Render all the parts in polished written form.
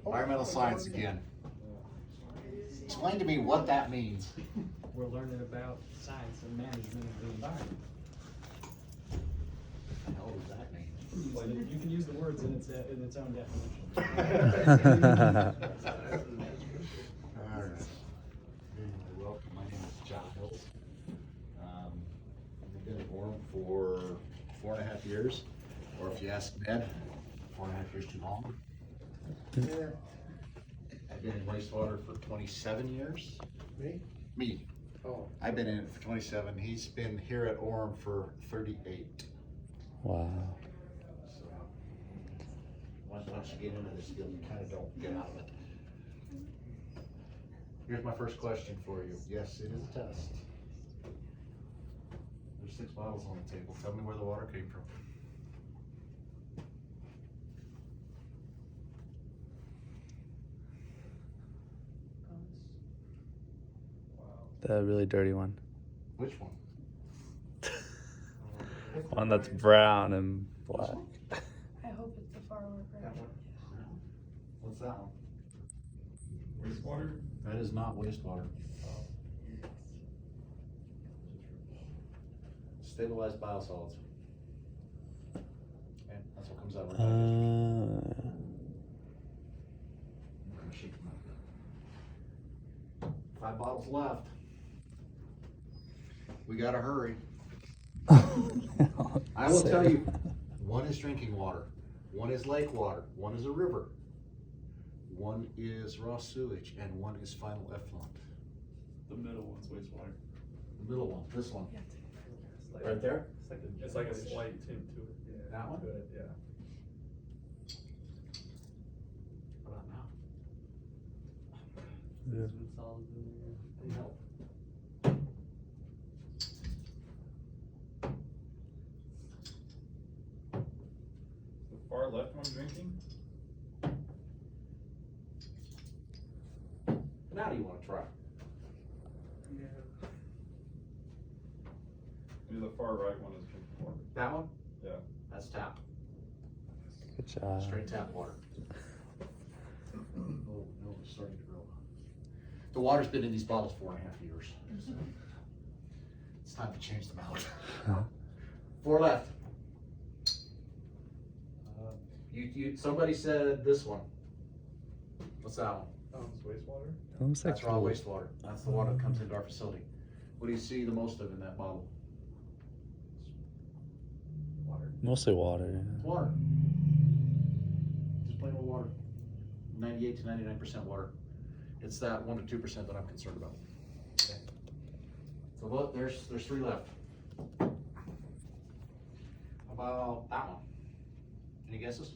Environmental science again. Explain to me what that means. We're learning about science and management of the environment. What the hell does that mean? You can use the words in its own definition. All right. Welcome. My name is John Hills. I've been at Orem for 4.5 years, or if you ask Ned, 4.5 years too long. Yeah. I've been in wastewater for 27 years. Me? Me. Oh. I've been in it for 27. He's been here at Orem for 38. Wow. So, once you get into this field, you kind of don't get out of it. Here's my first question for you. Yes, it is a test. There's 6 bottles on the table. Tell me where the water came from. The really dirty one. Which one? One that's brown and black. I hope it's the far worker. What's that one? Wastewater? That is not wastewater. Stabilized biosolids. Okay, that's what comes out of our digestion. Shake them up. 5 bottles left. We gotta hurry. I will tell you, one is drinking water, one is lake water, one is a river, one is raw sewage, and one is final effluent. The middle one's wastewater. The middle one, this one. Right there? It's like a slight tint to it. Yeah. That one? Good, yeah. What about now? Yeah. No. The far left one drinking? Now do you want to try? Maybe the far right one is drinking water. That one? Yeah. That's tap. Good job. Straight tap water. Oh, no, it's starting to grow. The water's been in these bottles 4.5 years. So it's time to change them out. 4 left. Somebody said this one. What's that one? Oh, it's wastewater? Looks like That's raw wastewater. That's the water that comes into our facility. What do you see the most of in that bottle? Water. mostly water. Water. Just plain old water. 98 to 99% water. It's that 1 to 2% that I'm concerned about. Okay. So look, there's 3 left. How about that one? Any guesses?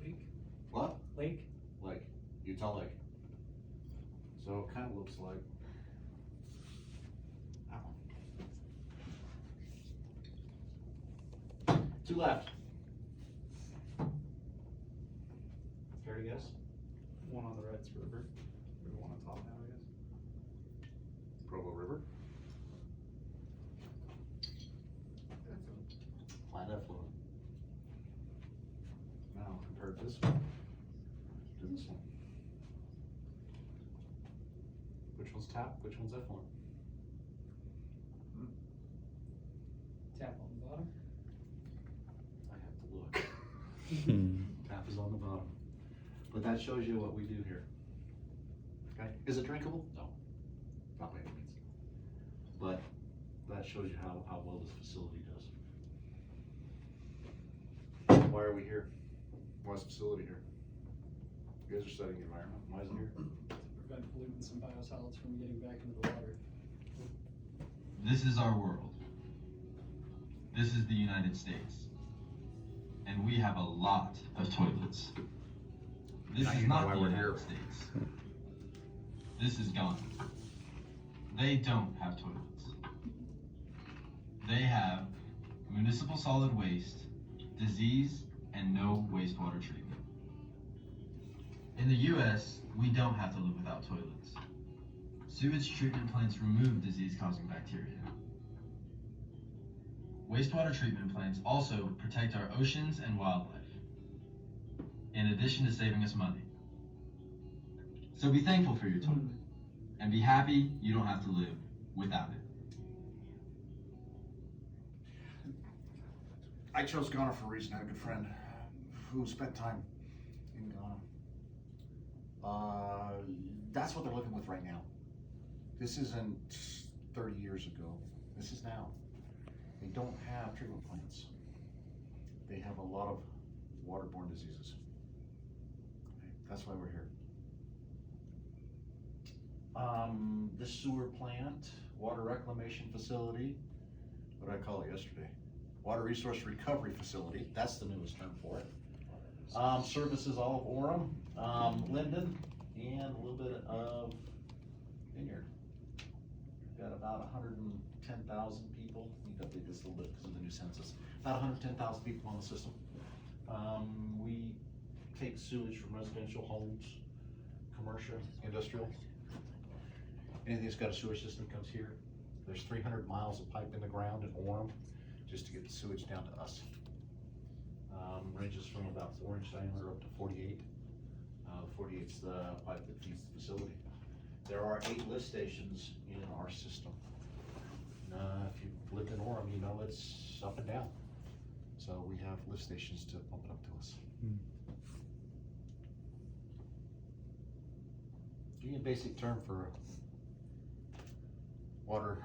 Lake? What? Lake? Lake. Utah Lake. So it kind of looks like that one. 2 left. Care to guess? One on the right's river. Or the one on top now, I guess. Provo River. Plant effluent. Now compare this one to this one. Which one's tap? Which one's effluent? Tap on the bottom. I have to look. Hmm. Tap is on the bottom. But that shows you what we do here. Okay? Is it drinkable? No. Not by any means. But that shows you how well this facility does. Why are we here? Why is the facility here? You guys are studying the environment. Why is it here? To prevent pollutants and biosolids from getting back into the water. This is our world. This is the United States. And we have a lot of toilets. This Now is you know not why the we're United here. States. This is Ghana. They don't have toilets. They have municipal solid waste, disease, and no wastewater treatment. In the US, we don't have to live without toilets. Sewage treatment plants remove disease-causing bacteria. Wastewater treatment plants also protect our oceans and wildlife. in addition to saving us money. So be thankful for your toilet, and be happy you don't have to live without it. I chose Ghana for a reason. I had a good friend who spent time in Ghana. That's what they're living with right now. This isn't 30 years ago. This is now. They don't have treatment plants. They have a lot of waterborne diseases. Okay, that's why we're here. This sewer plant, water reclamation facility, what did I call it yesterday? Water resource recovery facility, that's the newest term for it. Services all of Orem, Linden, and a little bit of Vineyard. We've got about 110,000 people. Need to update this a little bit because of the new census. About 110,000 people on the system. We take sewage from residential homes, commercial, industrial. Anything that's got a sewer system comes here. There's 300 miles of pipe in the ground in Orem just to get the sewage down to us. Ranges from about 4-inch diameter up to 48. 48's the pipe that feeds the facility. There are 8 lift stations in our system. If you've lived in Orem, you know it's up and down. So we have lift stations to pump it up to us. Give me a basic term for water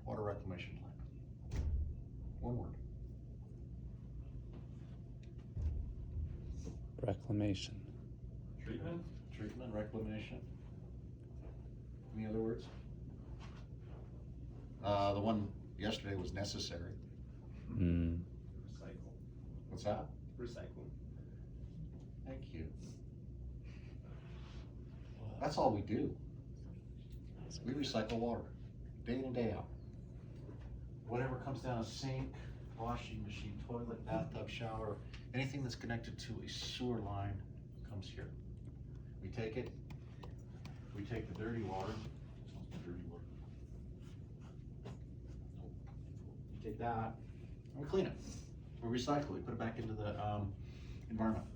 reclamation plant. One word. Reclamation. Treatment, reclamation. Any other words? The one yesterday was necessary. Mm. Recycle. What's that? Recycle. Thank you. That's all we do. We recycle water, day in and day out. Whatever comes down a sink, washing machine, toilet, bathtub, shower, anything that's connected to a sewer line comes here. We take it, we take the dirty water, you take that, and we clean it. We recycle it, we put it back into the environment.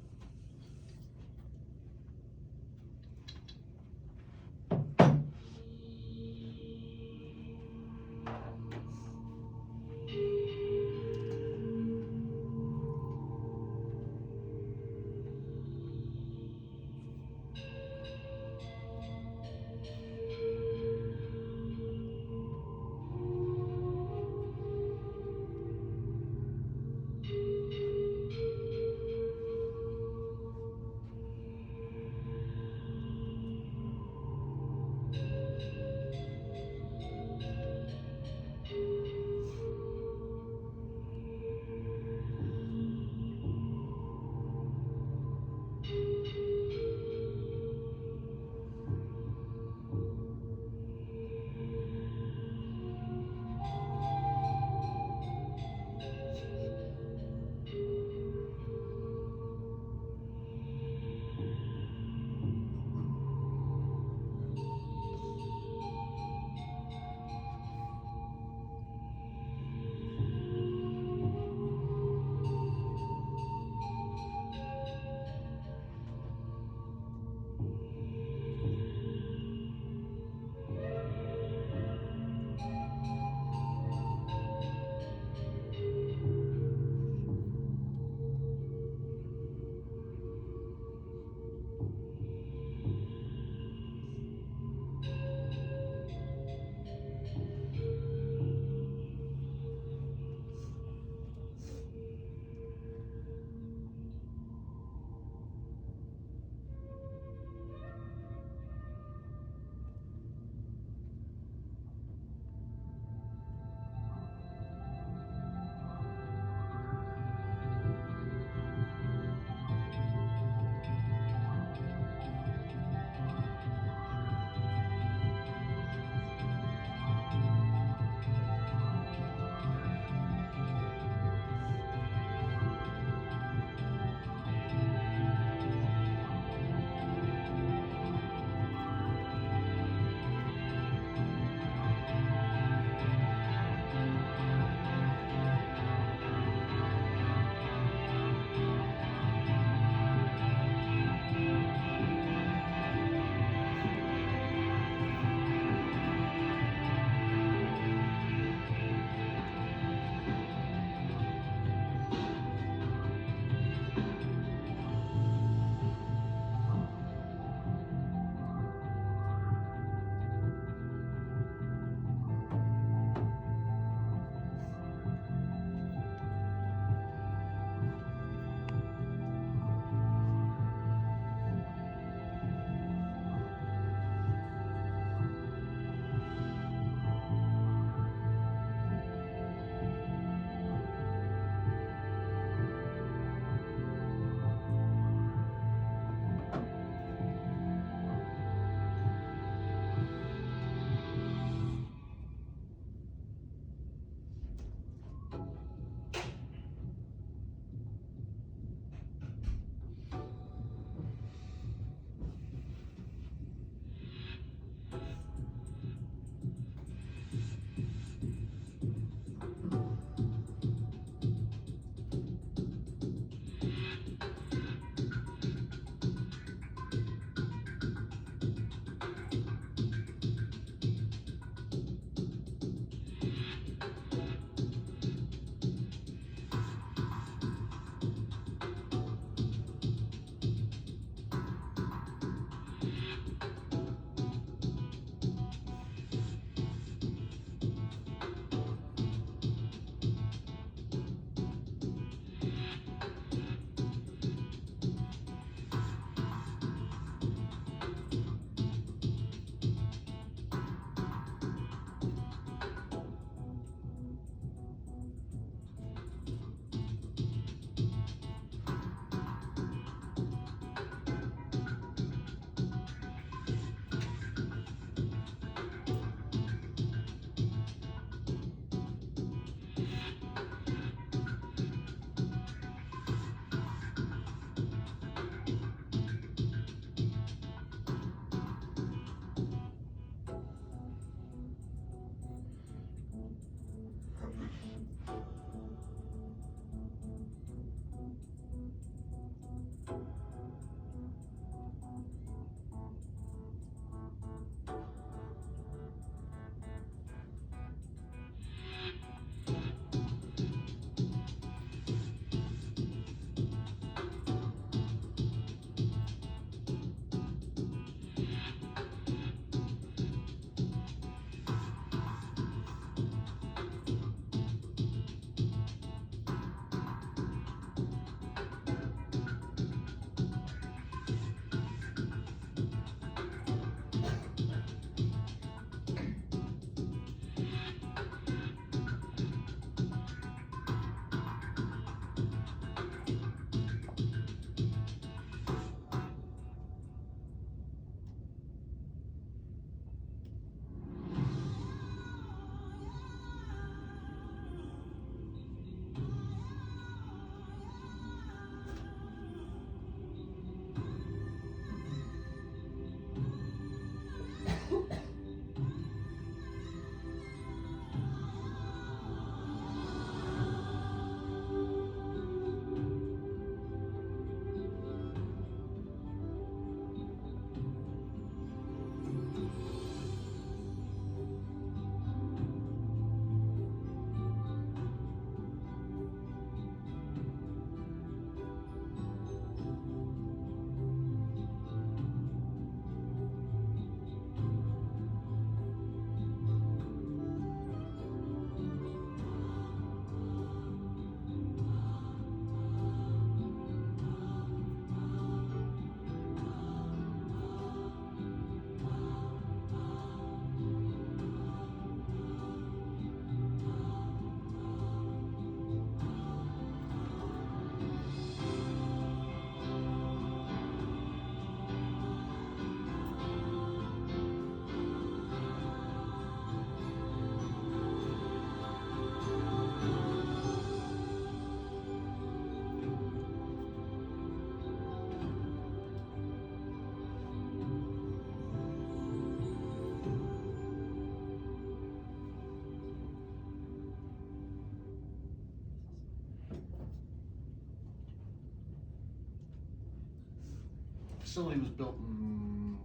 facility was built in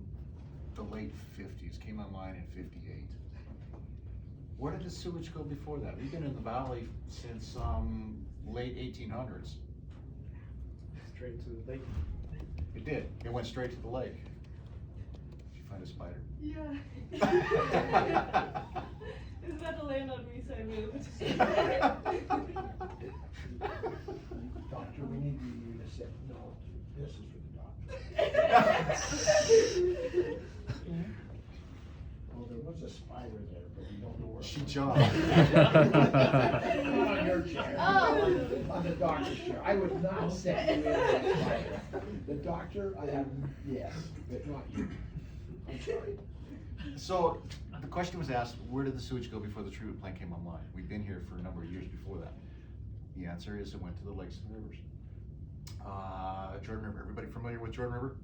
the late 50s, came online in 58. Where did the sewage go before that? We've been in the valley since late 1800s. Straight to the lake. It did. It went straight to the lake. Did you find a spider? Yeah. It's about to land on me, so I moved. Doctor, we need you to sit. No, this is for the doctor. Well, there was a spider there, but we don't know where. She jumped. Not on your chair. Oh. On the doctor's chair. I would not set you in that spider. The doctor, yes, but not you. I'm sorry. So the question was asked, where did the sewage go before the treatment plant came online? We've been here for a number of years before that. The answer is it went to the lakes and rivers. Jordan River, everybody familiar with Jordan River?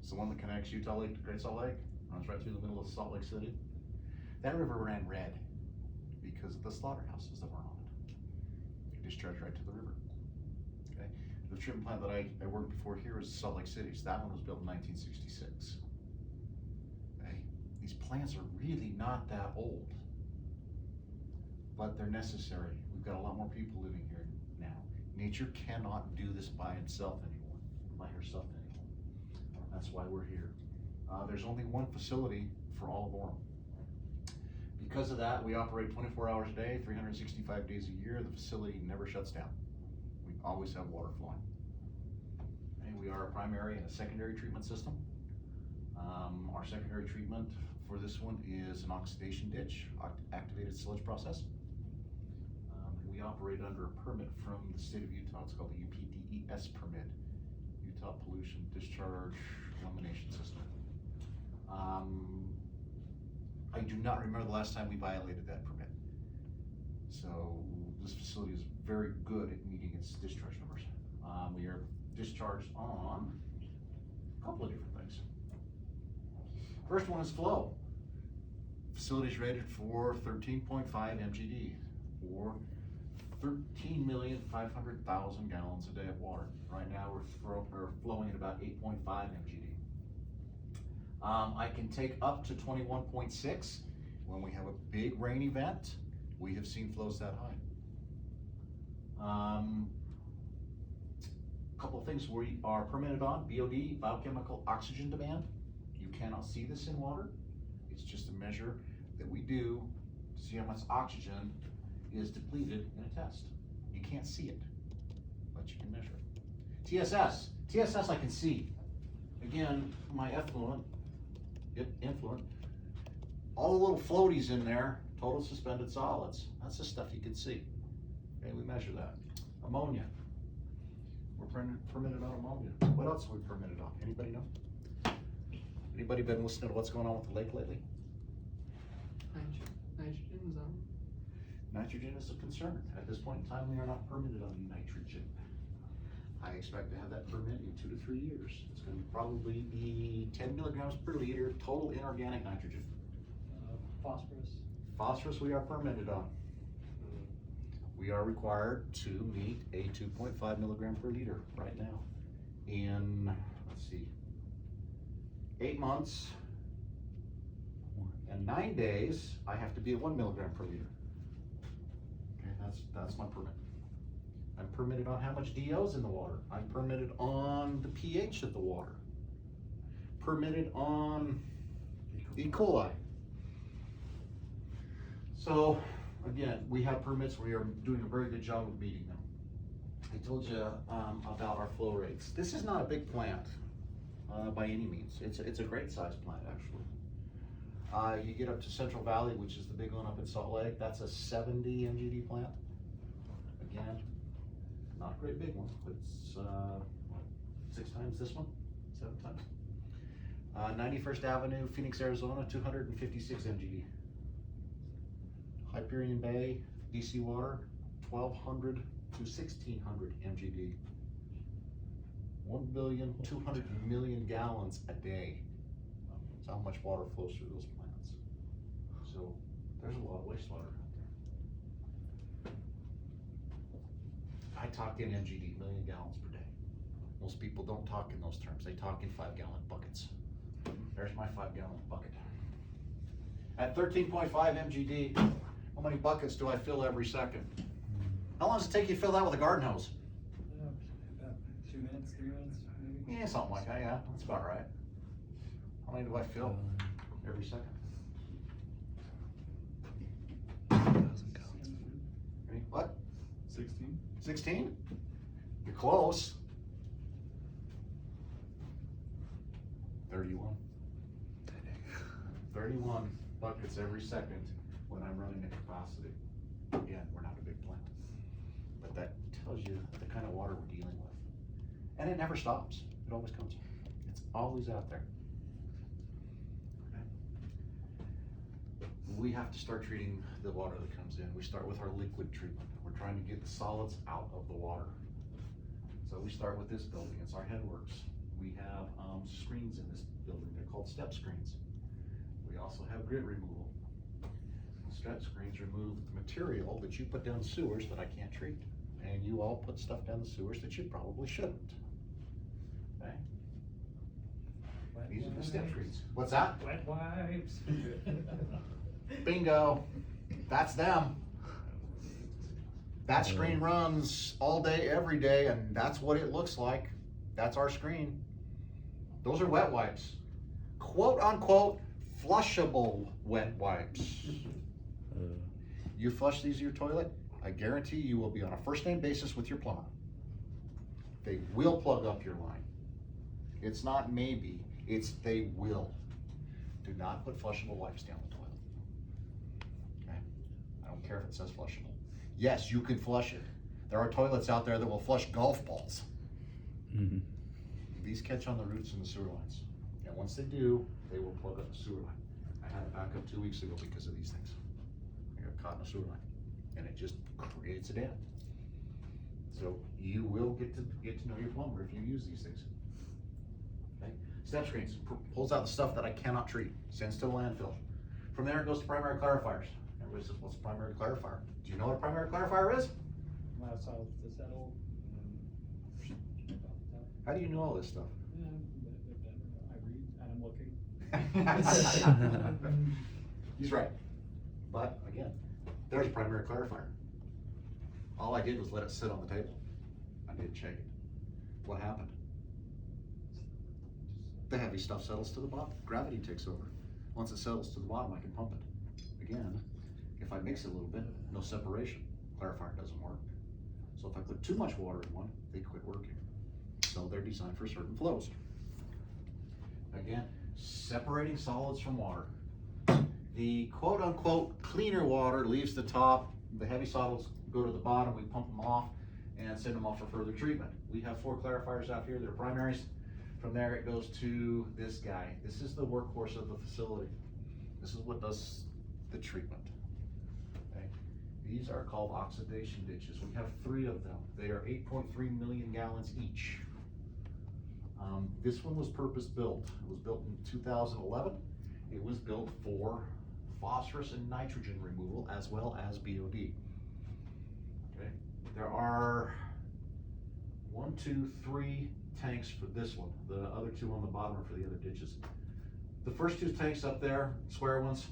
It's the one that connects Utah Lake to Great Salt Lake, runs right through the middle of Salt Lake City. That river ran red because of the slaughterhouses that were on it. They discharged right to the river. Okay. The treatment plant that I worked before here was Salt Lake City. So that one was built in 1966. Okay. These plants are really not that old, but they're necessary. We've got a lot more people living here now. Nature cannot do this by herself anymore. That's why we're here. There's only one facility for all of Orem. Because of that, we operate 24 hours a day, 365 days a year. The facility never shuts down. We always have water flowing. And we are a primary and a secondary treatment system. Our secondary treatment for this one is an oxidation ditch, activated sillage process. We operate under a permit from the state of Utah. It's called the UPDES permit, Utah Pollution Discharge Elimination System. I do not remember the last time we violated that permit. So this facility is very good at meeting its discharge numbers. We are discharged on a couple of different things. First one is flow. Facility is rated for 13.5 MGD, or 13,500,000 gallons a day of water. Right now we're flowing at about 8.5 MGD. I can take up to 21.6. When we have a big rain event, we have seen flows that high. A couple of things we are permitted on: BOD, biochemical oxygen demand. You cannot see this in water. It's just a measure that we do to see how much oxygen is depleted in a test. You can't see it, but you can measure it. TSS I can see. Again, my influent, all the little floaties in there, total suspended solids. That's the stuff you can see. Okay, we measure that. Ammonia. We're permitted on ammonia. What else are we permitted on? Anybody know? Anybody been listening to what's going on with the lake lately? Nitrogen zone. Nitrogen is a concern. At this point in time, we are not permitted on nitrogen. I expect to have that permit in 2 to 3 years. It's going to probably be 10 milligrams per liter total inorganic nitrogen. Phosphorus. Phosphorus we are permitted on. We are required to meet a 2.5 milligram per liter right now. In, let's see, 8 months and 9 days, I have to be at 1 milligram per liter. Okay, that's my permit. I'm permitted on how much DO is in the water. I'm permitted on the pH of the water. Permitted on E. coli. So, again, we have permits. We are doing a very good job of meeting them. I told you about our flow rates. This is not a big plant by any means. It's a great sized plant, actually. You get up to Central Valley, which is the big one up in Salt Lake. That's a 70 MGD plant. Again, not a great big one, but it's 6 times this one, 7 times. 91st Avenue, Phoenix, Arizona, 256 MGD. Hyperion Bay, DC water, 1,200 to 1,600 MGD. 1,200,000,000 gallons a day. That's how much water flows through those plants. So there's a lot of wastewater out there. I talked in MGD, million gallons per day. Most people don't talk in those terms, they talk in 5-gallon buckets. There's my 5-gallon bucket. At 13.5 MGD, how many buckets do I fill every second? How long does it take you to fill that with a garden hose? About 2 minutes, 3 minutes, maybe? Yeah, something like that, yeah, that's about right. How many do I fill every second? 1,000 gallons. Ready? What? 16? 16? You're close. 31. 31 buckets every second when I'm running at capacity. Again, we're not a big plant. But that tells you the kind of water we're dealing with. And it never stops. It always comes. It's always out there. Okay? We have to start treating the water that comes in. We start with our liquid treatment. We're trying to get the solids out of the water. So we start with this building. It's our headworks. We have screens in this building. They're called step screens. We also have grit removal. Step screens remove the material that you put down the sewers that I can't treat. And you all put stuff down the sewers that you probably shouldn't. Okay? These are the step screens. What's that? Wet wipes. Bingo. That's them. That screen runs all day, every day, and that's what it looks like. That's our screen. Those are wet wipes. Quote unquote, flushable wet wipes. You flush these in your toilet, I guarantee you will be on a first name basis with your plumber. They will plug up your line. It's not maybe, it's they will. Do not put flushable wipes down the toilet. Okay? I don't care if it says flushable. Yes, you can flush it. There are toilets out there that will flush golf balls. Mm-hmm. These catch on the roots and the sewer lines. And once they do, they will plug up the sewer line. I had it back up 2 weeks ago because of these things. I got caught in a sewer line. And it just creates a dam. So you will get to know your plumber if you use these things. Okay? Step screens pulls out the stuff that I cannot treat, sends to the landfill. From there it goes to primary clarifiers. Everybody says, what's a primary clarifier? Do you know what a primary clarifier is? Allow solids to settle. How do you know all this stuff? I read and I'm looking. He's right. But again, there's a primary clarifier. All I did was let it sit on the table. I didn't shake it. What happened? The heavy stuff settles to the bottom. Gravity takes over. Once it settles to the bottom, I can pump it. Again, if I mix it a little bit, no separation. Clarifier doesn't work. So if I put too much water in one, they quit working. So they're designed for certain flows. Again, separating solids from water. The quote unquote cleaner water leaves the top, the heavy solids go to the bottom, we pump them off and send them off for further treatment. We have 4 clarifiers out here that are primaries. From there it goes to this guy. This is the workhorse of the facility. This is what does the treatment. Okay? These are called oxidation ditches. We have 3 of them. They are 8.3 million gallons each. This one was purpose built. It was built in 2011. It was built for phosphorus and nitrogen removal as well as BOD. Okay, there are 1, 2, 3 tanks for this one. The other 2 on the bottom are for the other ditches. The first 2 tanks up there, square ones,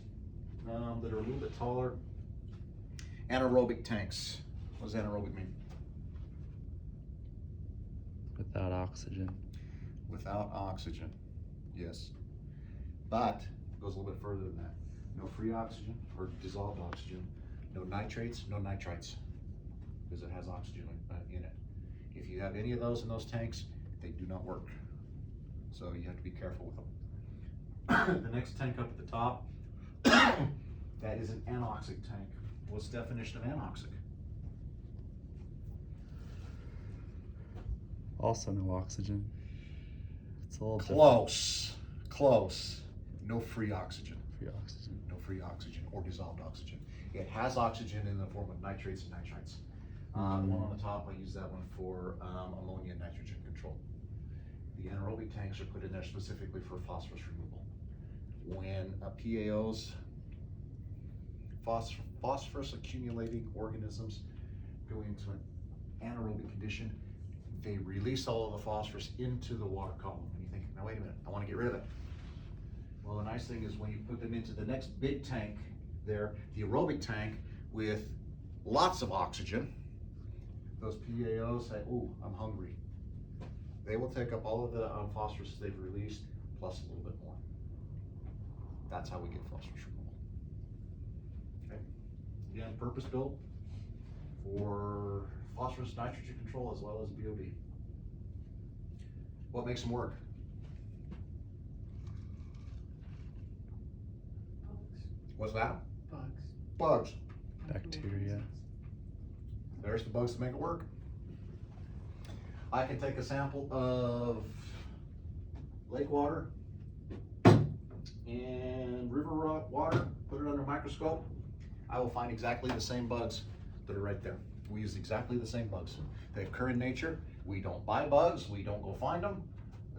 that are a little bit taller, anaerobic tanks. What does anaerobic mean? Without oxygen. Without oxygen, yes. But it goes a little bit further than that. No free oxygen or dissolved oxygen, no nitrates, no nitrites, because it has oxygen in it. If you have any of those in those tanks, they do not work. So you have to be careful with them. The next tank up at the top, that is an anoxic tank. What's the definition of anoxic? Also no oxygen. It's a little Close, close. No free oxygen. different. Free oxygen. No free oxygen or dissolved oxygen. It has oxygen in the form of nitrates and nitrites. The one on the top, I use that one for ammonia and nitrogen control. The anaerobic tanks are put in there specifically for phosphorus removal. When PAOs, phosphorus accumulating organisms go into an anaerobic condition, they release all of the phosphorus into the water column. And you think, now wait a minute, I want to get rid of it. Well, the nice thing is when you put them into the next big tank there, the aerobic tank with lots of oxygen, those PAOs say, ooh, I'm hungry. They will take up all of the phosphorus they've released, plus a little bit more. That's how we get phosphorus removal. Okay. Again, purpose built for phosphorus nitrogen control as well as BOD. What makes them work? What's that? Bugs. Bugs. Bacteria. There's the bugs that make it work. I can take a sample of lake water and river water, put it under a microscope. I will find exactly the same bugs that are right there. We use exactly the same bugs. They occur in nature. We don't buy bugs. We don't go find them.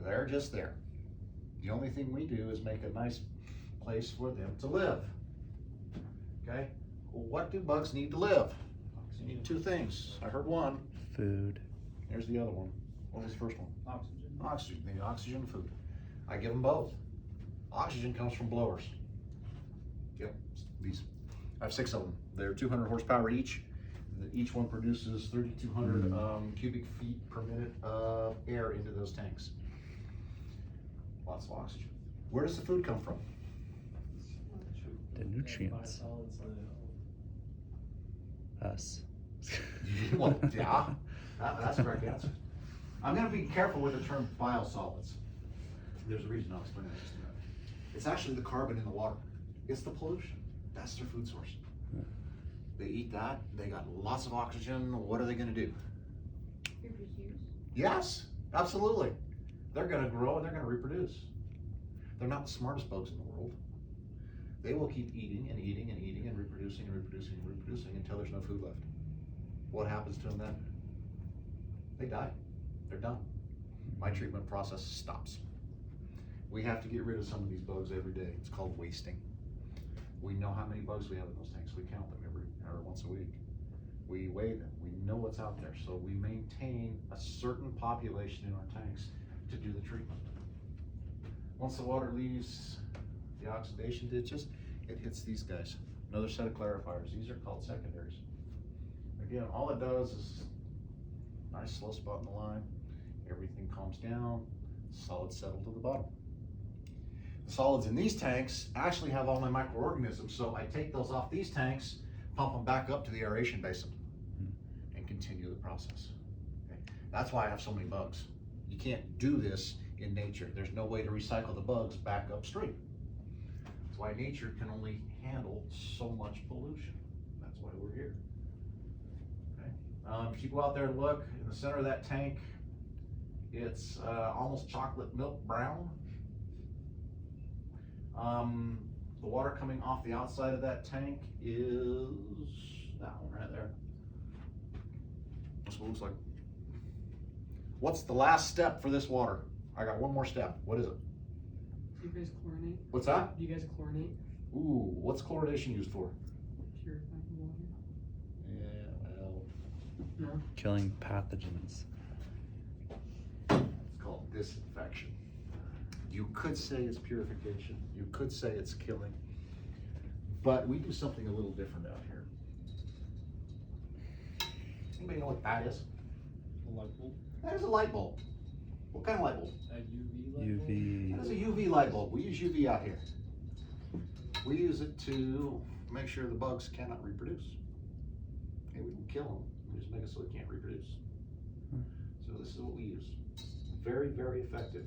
They're just there. The only thing we do is make a nice place for them to live. Okay? Well, what do bugs need to live? They need two things. I heard one. Food. Here's the other one. What was the first one? Oxygen. Oxygen. They need oxygen and food. I give them both. Oxygen comes from blowers. Yep, these. I have 6 of them. They're 200 horsepower each. Each one produces 3,200 cubic feet per minute of air into those tanks. Lots of oxygen. Where does the food come from? The nutrients. Biosolids, Us. Well, yeah, that's the correct answer. I'm going to be careful with the term biosolids. There's a reason I'll explain that in just a minute. It's actually the carbon in the water. It's the pollution. That's their food source. They eat that. They got lots of oxygen. What are they going to do? Reproduce. Yes, absolutely. They're going to grow and they're going to reproduce. They're not the smartest bugs in the world. They will keep eating and eating and eating and reproducing and reproducing and reproducing until there's no food left. What happens to them then? They die. They're done. My treatment process stops. We have to get rid of some of these bugs every day. It's called wasting. We know how many bugs we have in those tanks. We count them every or once a week. We weigh them. We know what's out there. So we maintain a certain population in our tanks to do the treatment. Once the water leaves the oxidation ditches, it hits these guys. Another set of clarifiers. These are called secondaries. Again, all it does is nice slow spot in the line. Everything calms down. Solids settle to the bottom. The solids in these tanks actually have all my microorganisms, so I take those off these tanks, pump them back up to the aeration basin, and continue the process. Okay? That's why I have so many bugs. You can't do this in nature. There's no way to recycle the bugs back upstream. That's why nature can only handle so much pollution. That's why we're here. Okay? If you go out there and look, in the center of that tank, it's almost chocolate milk brown. The water coming off the outside of that tank is that one right there. That's what it looks like. What's the last step for this water? I got one more step. What is it? Do you guys chlorinate? What's that? Do you guys chlorinate? Ooh, what's chlorination used for? Purify the water? Yeah, well, No? Killing pathogens. it's called disinfection. You could say it's purification. You could say it's killing. But we do something a little different out here. Anybody know what that is? A light bulb. That is a light bulb. What kind of light bulb? A UV light bulb. UV. That is a UV light bulb. We use UV out here. We use it to make sure the bugs cannot reproduce. Okay, we don't kill them. We just make it so they can't reproduce. So this is what we use. Very, very effective.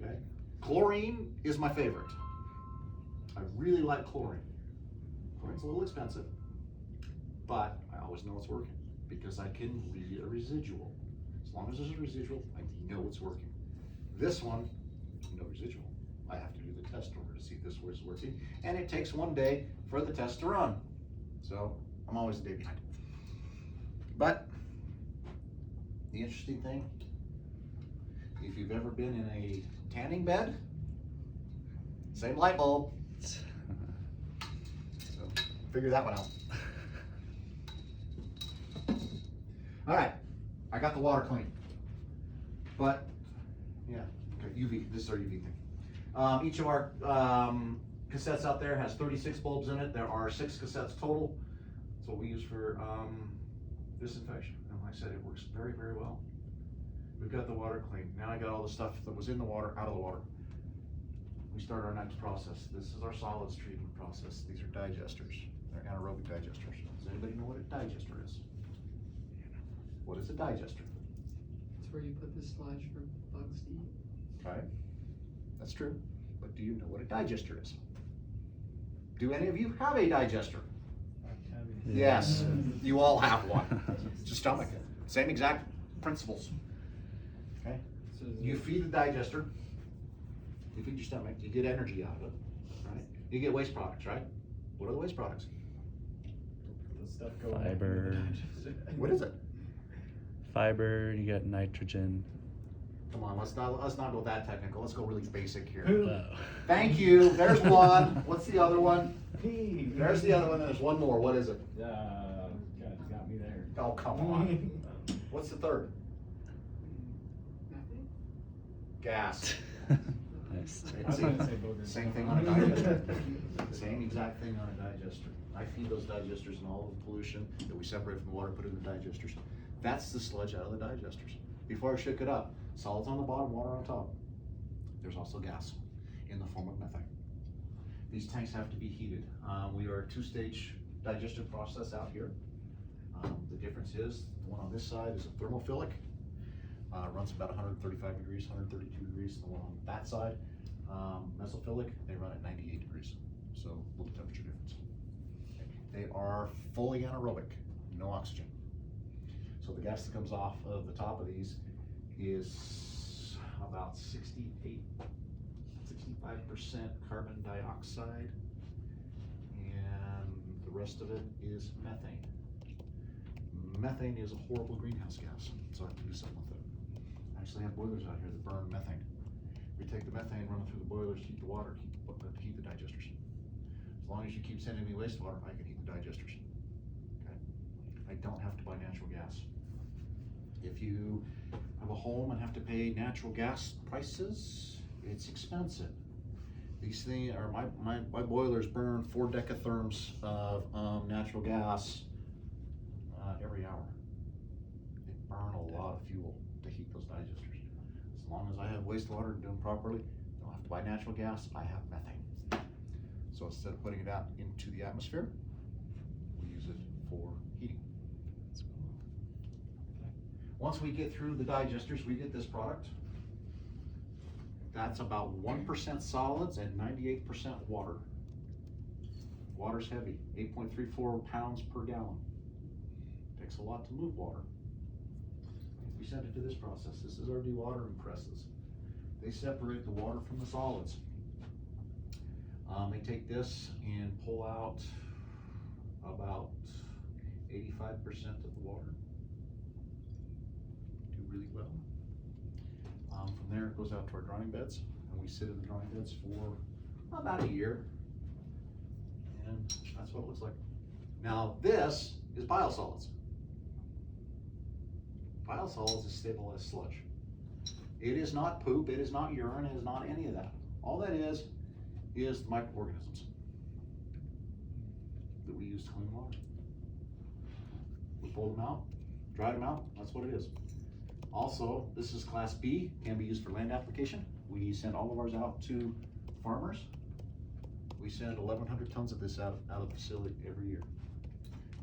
Okay. Chlorine is my favorite. I really like chlorine. Chlorine's a little expensive, but I always know it's working because I can read a residual. As long as there's a residual, I know it's working. This one, no residual. I have to do the test in order to see if this is working, and it takes 1 day for the test to run. So I'm always a day behind. But the interesting thing, if you've ever been in a tanning bed, same light bulb. So figure that one out. All right, I got the water clean. But, yeah, okay, UV, this is our UV thing. Each of our, cassettes out there has 36 bulbs in it. There are 6 cassettes total. That's what we use for, disinfection. And like I said, it works very, very well. We've got the water clean. Now I got all the stuff that was in the water out of the water. We start our next process. This is our solids treatment process. These are digesters. They're anaerobic digesters. Does anybody know what a digester is? What is a digester? It's where you put the sludge for bugs to eat. Okay, that's true. But do you know what a digester is? Do any of you have a digester? Yes, you all have one. It's a stomach. Same exact principles. Okay, you feed the digester. You feed your stomach. You get energy out of it, right? You get waste products, right? What are the waste products? The stuff going on. Fiber. What is it? Fiber, you got nitrogen. Come on, let's not go that technical. Let's go really basic here. Oh. Thank you. There's one. What's the other one? P. There's the other one. There's one more. What is it? Got me there. Oh, come on. What's the third? Nothing? Gas. Nice. I was gonna say booger. Same thing on a digester. Same exact thing on a digester. I feed those digesters and all of the pollution that we separate from the water, put it in the digesters. That's the sludge out of the digesters. Before I shook it up, solids on the bottom, water on top. There's also gas in the form of methane. These tanks have to be heated. We are a 2-stage digestion process out here. The difference is, the one on this side is a thermophilic. Runs about 135 degrees, 132 degrees. The one on that side, mesophilic, they run at 98 degrees. So little temperature difference. They are fully anaerobic, no oxygen. So the gas that comes off of the top of these is about 65% carbon dioxide, and the rest of it is methane. Methane is a horrible greenhouse gas, so I have to do something with it. I actually have boilers out here that burn methane. We take the methane, run it through the boilers, heat the water, heat the digesters. As long as you keep sending me wastewater, I can heat the digesters. Okay? I don't have to buy natural gas. If you have a home and have to pay natural gas prices, it's expensive. These things are, my boilers burn 4 decatherms of natural gas every hour. They burn a lot of fuel to heat those digesters. As long as I have wastewater and doing properly, I don't have to buy natural gas, I have methane. So instead of putting it out into the atmosphere, we use it for heating. Once we get through the digesters, we get this product. That's about 1% solids and 98% water. Water's heavy, 8.34 pounds per gallon. Takes a lot to move water. We send it to this process. This is our dewatering presses. They separate the water from the solids. They take this and pull out about 85% of the water. Do really well. From there, it goes out to our drying beds, and we sit in the drying beds for about a year. And that's what it looks like. Now, this is biosolids. Biosolids is stable as sludge. It is not poop, it is not urine, it is not any of that. All that is microorganisms that we use to clean water. We pulled them out, dried them out, that's what it is. Also, this is class B, can be used for land application. We send all of ours out to farmers. We send 1,100 tons of this out of the facility every year.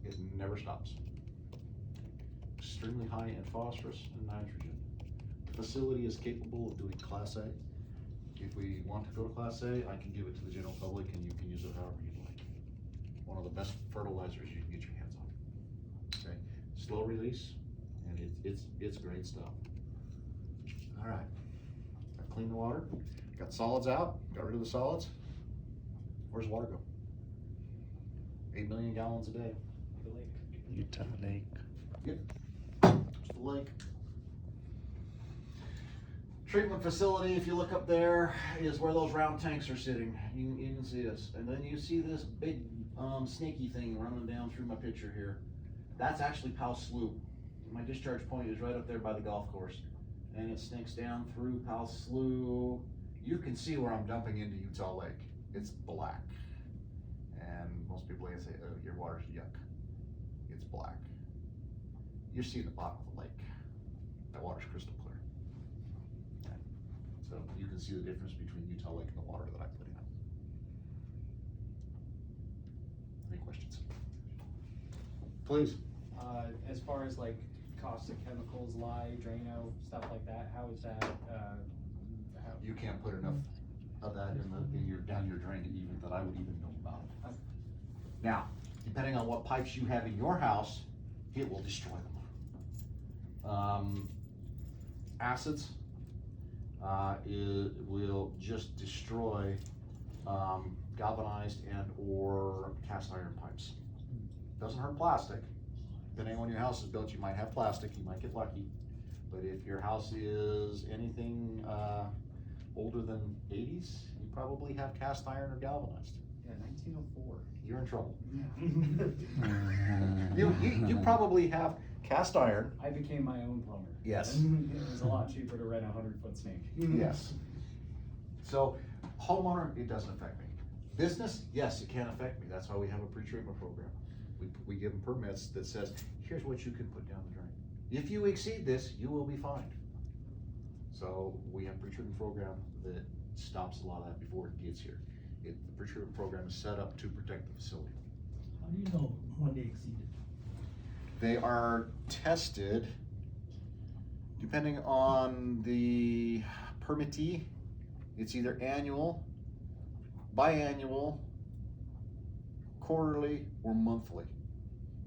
It never stops. Extremely high in phosphorus and nitrogen. The facility is capable of doing class A. If we want to go to class A, I can give it to the general public and you can use it however you'd like. One of the best fertilizers you can get your hands on. Okay, slow release, and it's great stuff. All right, I cleaned the water, got solids out, got rid of the solids. Where's water go? 8 million gallons a day. The lake. Utah Lake. Yep, just the lake. Treatment facility, if you look up there, is where those round tanks are sitting. You can see this. And then you see this big snaky thing running down through my picture here. That's actually Powell Slough. My discharge point is right up there by the golf course. and it snakes down through Powell Slough. You can see where I'm dumping into Utah Lake. It's black. And most people say, oh, your water's yuck. It's black. You're seeing the bottom of the lake. That water's crystal clear. Okay. So you can see the difference between Utah Lake and the water that I put in. Any questions? Please. As far as like cost of chemicals, lye, Drano, stuff like that, how is that, how? You can't put enough of that down your drain even that I would even know about it. Now, depending on what pipes you have in your house, it will destroy them. Acids, it will just destroy galvanized and or cast iron pipes. Doesn't hurt plastic. Depending on when your house is built, you might have plastic, you might get lucky. But if your house is anything older than 80s, you probably have cast iron or galvanized. Yeah, 1904. You're in trouble. You probably have cast iron. I became my own plumber. Yes. It was a lot cheaper to rent a 100-foot snake. Yes. So, homeowner, it doesn't affect me. Business, yes, it can affect me. That's why we have a pre-treatment program. We give them permits that says, here's what you can put down the drain. If you exceed this, you will be fined. So we have a pre-treatment program that stops a lot of that before it gets here. The pre-treatment program is set up to protect the facility. How do you know when they exceeded? They are tested depending on the permittee. It's either annual, biannual, quarterly, or monthly.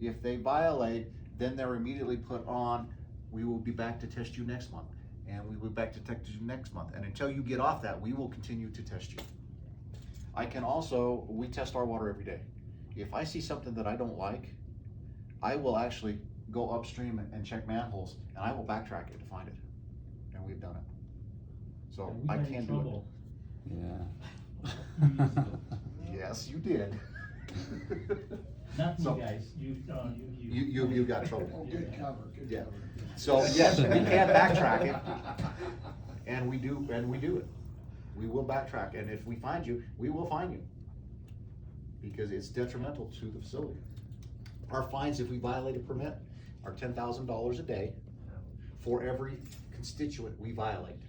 If they violate, then they're immediately put on, we will be back to test you next month, and we will be back to test you next month. And until you get off that, we will continue to test you. I can also, we test our water every day. If I see something that I don't like, I will actually go upstream and check manholes, and I will backtrack it to find it. And we've done it. So And we I got in can do trouble. Yeah. it. Yes, you did. Not So- you guys, you. You got trouble. Oh, good cover, good Yeah. cover. So yes, we can backtrack it, and we do it. We will backtrack, and if we find you, we will fine you. Because it's detrimental to the facility. Our fines, if we violate a permit, are $10,000 a day for every constituent we violate.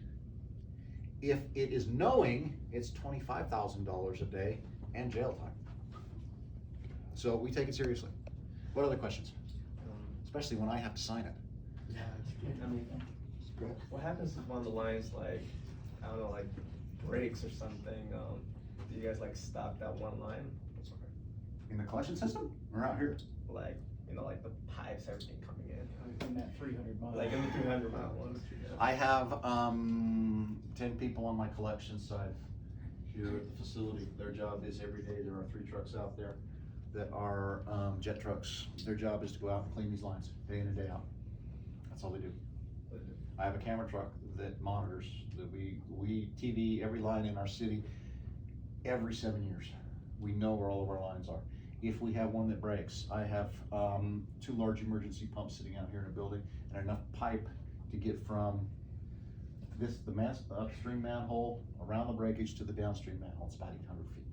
If it is knowing, it's $25,000 a day and jail time. So we take it seriously. What other questions? Especially when I have to sign it. Yeah, I mean, Go ahead. what happens if one of the lines, like, I don't know, like breaks or something? Do you guys like stop that one line? In the collection system or out here? Like, you know, like the pipes, everything coming in. In that 300 miles. Like in the 300-mile ones. I have 10 people on my collection side here at the facility. Their job is every day, there are 3 trucks out there that are jet trucks. Their job is to go out and clean these lines day in and day out. That's all they do. I have a camera truck that monitors, that we TV every line in our city every 7 years. We know where all of our lines are. If we have one that breaks, I have 2 large emergency pumps sitting out here in a building and enough pipe to get from the upstream manhole around the breakage to the downstream manhole. It's about 800 feet.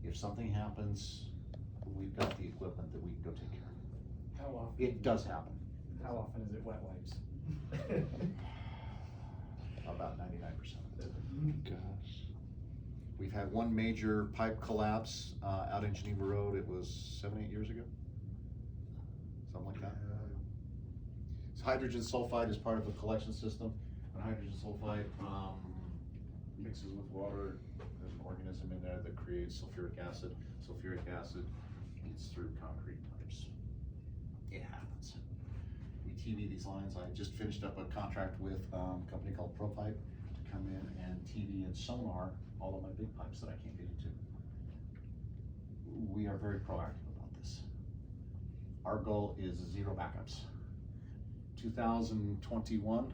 If something happens, we've got the equipment that we can go take care of. How often? It does happen. How often is it wet wipes? About 99% of it. Gosh. We've had one major pipe collapse out in Geneva Road. It was 7-8 years ago, something like that. So hydrogen sulfide is part of the collection system. When hydrogen sulfide mixes with water, there's an organism in there that creates sulfuric acid. Sulfuric acid gets through concrete pipes. It happens. We TV these lines. I just finished up a contract with a company called ProPipe to come in and TV and sonar all of my big pipes that I can't get into. We are very proactive about this. Our goal is 0 backups. 2021,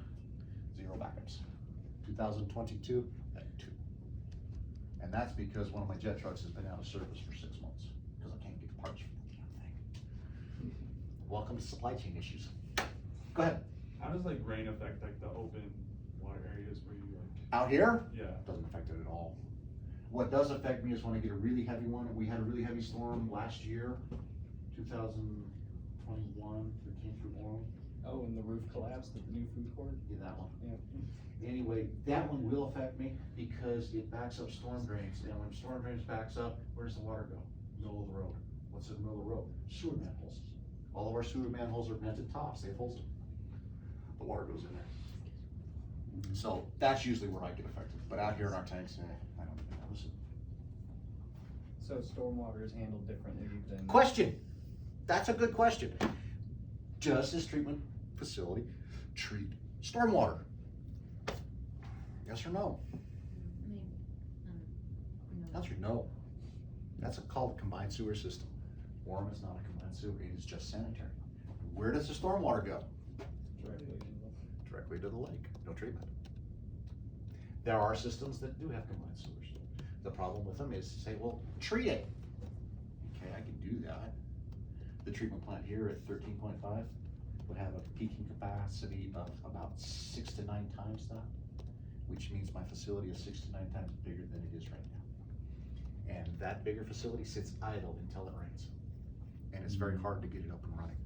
0 backups. 2022, at 2. And that's because one of my jet trucks has been out of service for 6 months because I can't get parts for the damn thing. Welcome to supply chain issues. Go ahead. How How does like rain affect like the open water areas where you like? Out here, Yeah. doesn't affect it at all. What does affect me is when I get a really heavy one. We had a really heavy storm last year, 2021, that came through Orem. Oh, and the roof collapsed at the new food court? Yeah, that one. Yeah. Anyway, that one will affect me because it backs up storm drains, and when storm drains backs up, where does the water go? Middle of the road. What's in the middle of the road? Sewer manholes. All of our sewer manholes are vented tops, they have holes in them. The water goes in there. So that's usually where I get affected, but out here in our tanks, I don't even notice it. So stormwater is handled differently than? Question, that's a good question. Does this treatment facility treat stormwater? Yes or no? Maybe, no. Answer no. That's called a combined sewer system. Orem is not a combined sewer, it is just sanitary. Where does the stormwater go? Directly to the lake, no treatment. There are systems that do have combined sewers. The problem with them is to say, well, treat it. Okay, I can do that. The treatment plant here at 13.5 would have a peaking capacity of about 6 to 9 times that, which means my facility is 6 to 9 times bigger than it is right now. And that bigger facility sits idle until it rains. And it's very hard to get it up and running.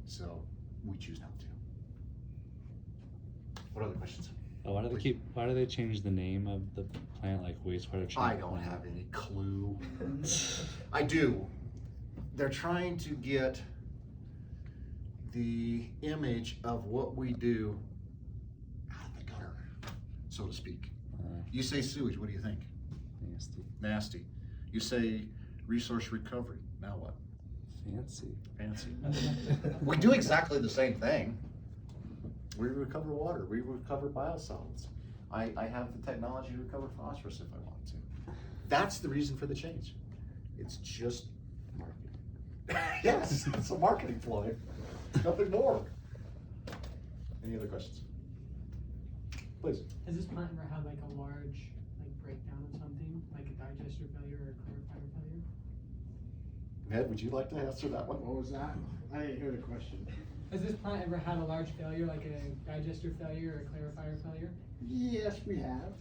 So we choose not to. What other questions? Why do they change the name of the plant, like wastewater treatment? I don't have any clue. I do. They're trying to get the image of what we do out of the gutter, so to speak. You say sewage, what do you think? Nasty. Nasty. You say resource recovery, now what? Fancy. Fancy. We do exactly the same thing. We recover water, we recover biosolids. I have the technology to recover phosphorus if I want to. That's the reason for the change. It's just marketing. Yes, it's a marketing ploy, nothing more. Any other questions? Please. Has this plant ever had like a large breakdown of something, like a digester failure or a clarifier failure? Ned, would you like to answer that one? What was that? I didn't hear the question. Has this plant ever had a large failure, like a digester failure or a clarifier failure? Yes, we have.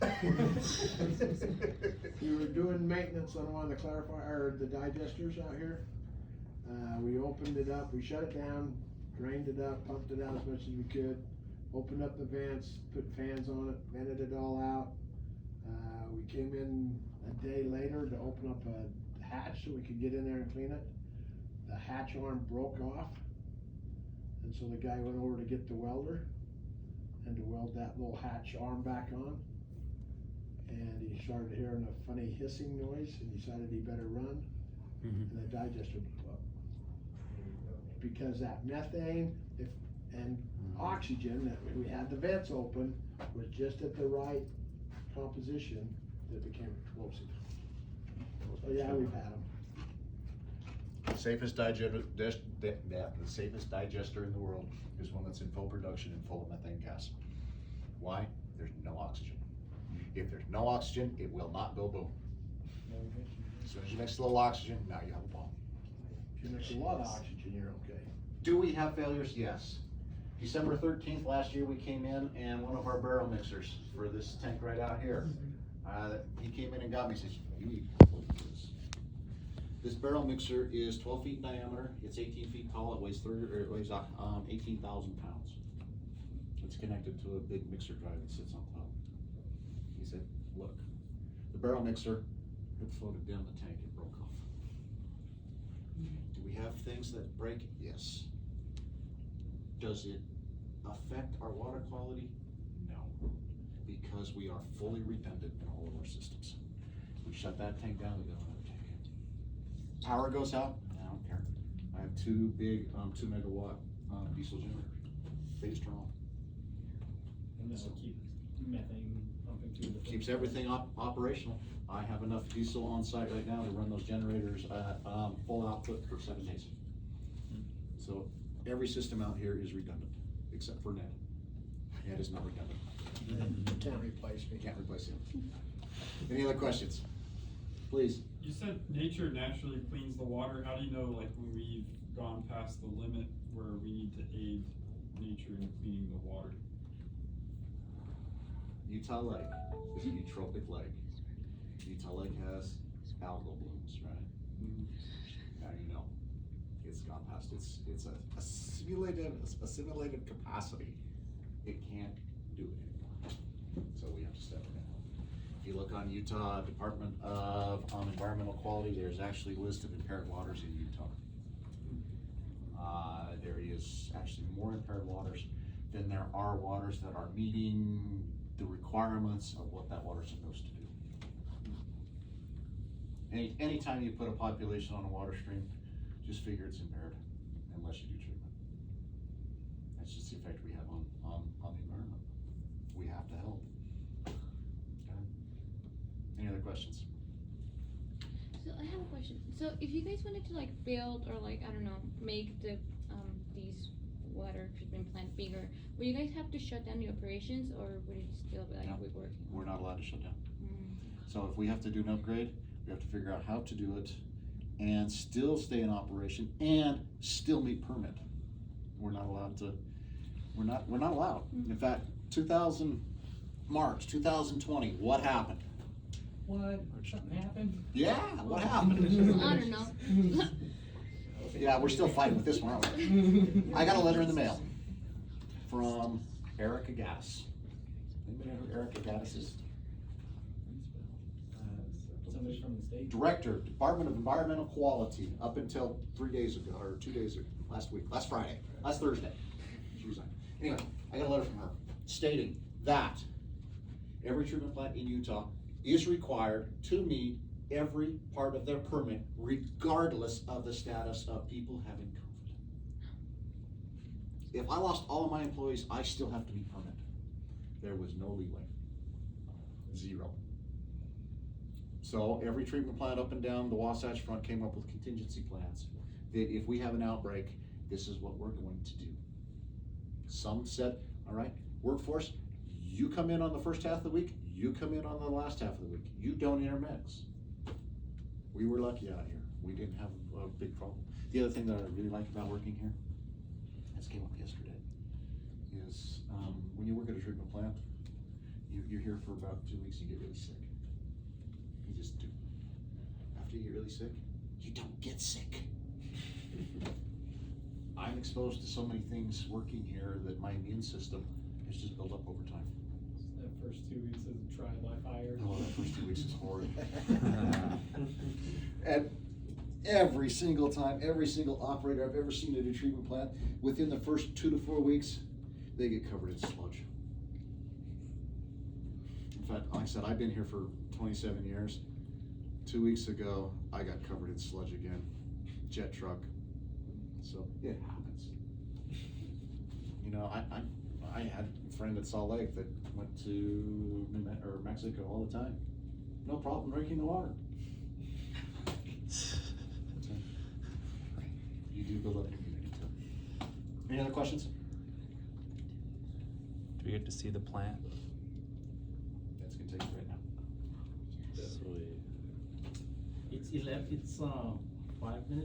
We were doing maintenance on one of the clarifier, or the digesters out here. We opened it up, we shut it down, drained it up, pumped it out as much as we could, opened up the vents, put fans on it, vented it all out. We came in a day later to open up a hatch so we could get in there and clean it. The hatch arm broke off, and so the guy went over to get the welder and to weld that little hatch arm back on. And he started hearing a funny hissing noise and decided he better run, and the digester blew up. Because that methane and oxygen, that we had the vents open, was just at the right composition that became explosive. So yeah, we've had them. The safest the safest digester in the world is one that's in full production and full of methane gas. Why? There's no oxygen. If there's no oxygen, it will not go boom. As soon as you mix a little oxygen, now you have a bomb. If you mix a lot of oxygen, you're okay. Do we have failures? Yes. December 13th last year, we came in and one of our barrel mixers for this tank right out here, he came in and got me, says, you need to look at this. This barrel mixer is 12 feet in diameter, it's 18 feet tall, it weighs 18,000 pounds. It's connected to a big mixer drive that sits on top. He said, look, the barrel mixer had floated down the tank, it broke off. Do we have things that break? Yes. Does it affect our water quality? No, because we are fully redundant in all of our systems. We shut that tank down, we go another tank. Power goes out, I don't care. I have two big 2 megawatt diesel generators. They just turn on. And this will keep methane pumping through the. Keeps everything operational. I have enough diesel on site right now to run those generators at full output for 7 days. So every system out here is redundant, except for Ned. Ned is not redundant. Can't replace me. Can't replace him. Any other questions? Please. You said nature naturally cleans the water. How do you know, like, when we've gone past the limit where we need to aid nature in feeding the water? Utah Lake is a eutrophic lake. Utah Lake has algal blooms, right? Now you know, it's gone past it's a simulated capacity. It can't do it anymore. So we have to step it down. If you look on Utah Department of Environmental Quality, there's actually a list of impaired waters in Utah. There is actually more impaired waters than there are waters that are meeting the requirements of what that water's supposed to do. Anytime you put a population on a water stream, just figure it's impaired unless you do treatment. That's just the effect we have on the environment. We have to help. Okay. Any other questions? So I have a question. So if you guys wanted to like build or like, I don't know, make the these water treatment plant bigger, would you guys have to shut down the operations or would it still be like No, we're working? We're not allowed to shut down. Mm. So if we have to do an upgrade, we have to figure out how to do it and still stay in operation and still meet permit. We're not allowed to, we're not allowed. In fact, March 2020, what happened? What? Something happened? Yeah, what happened? I don't know. Yeah, we're still fighting with this one, aren't we? I got a letter in the mail from Erica Gaddis. Anybody know who Erica Gaddis is? Somebody from the state? Director, Department of Environmental Quality, up until 3 days ago, or 2 days ago, last Thursday. She resigned. Anyway, I got a letter from her stating that every treatment plant in Utah is required to meet every part of their permit, regardless of the status of people having COVID. If I lost all of my employees, I still have to meet permit. There was no leeway. Zero. So every treatment plant up and down the Wasatch Front came up with contingency plans that if we have an outbreak, this is what we're going to do. Some said, all right, workforce, you come in on the first half of the week, you come in on the last half of the week. You don't intermix. We were lucky out here. We didn't have a big problem. The other thing that I really like about working here, this came up yesterday, is when you work at a treatment plant, you're here for about 2 weeks, you get really sick. You just do. After you get really sick, you don't get sick. I'm exposed to so many things working here that my immune system has just built up over time. That first 2 weeks is a trial by fire. Oh, that first 2 weeks is horrid. And every single time, every single operator I've ever seen at a treatment plant, within the first 2 to 4 weeks, they get covered in sludge. In fact, like I said, I've been here for 27 years. 2 weeks ago, I got covered in sludge again. Jet truck. So it happens. You know, I had a friend at Salt Lake that went to Mexico all the time. No problem drinking the water. You do build up immunity too. Any other questions? Do we get to see the plant? That's gonna take you right now. Sweet. It's 5 minutes.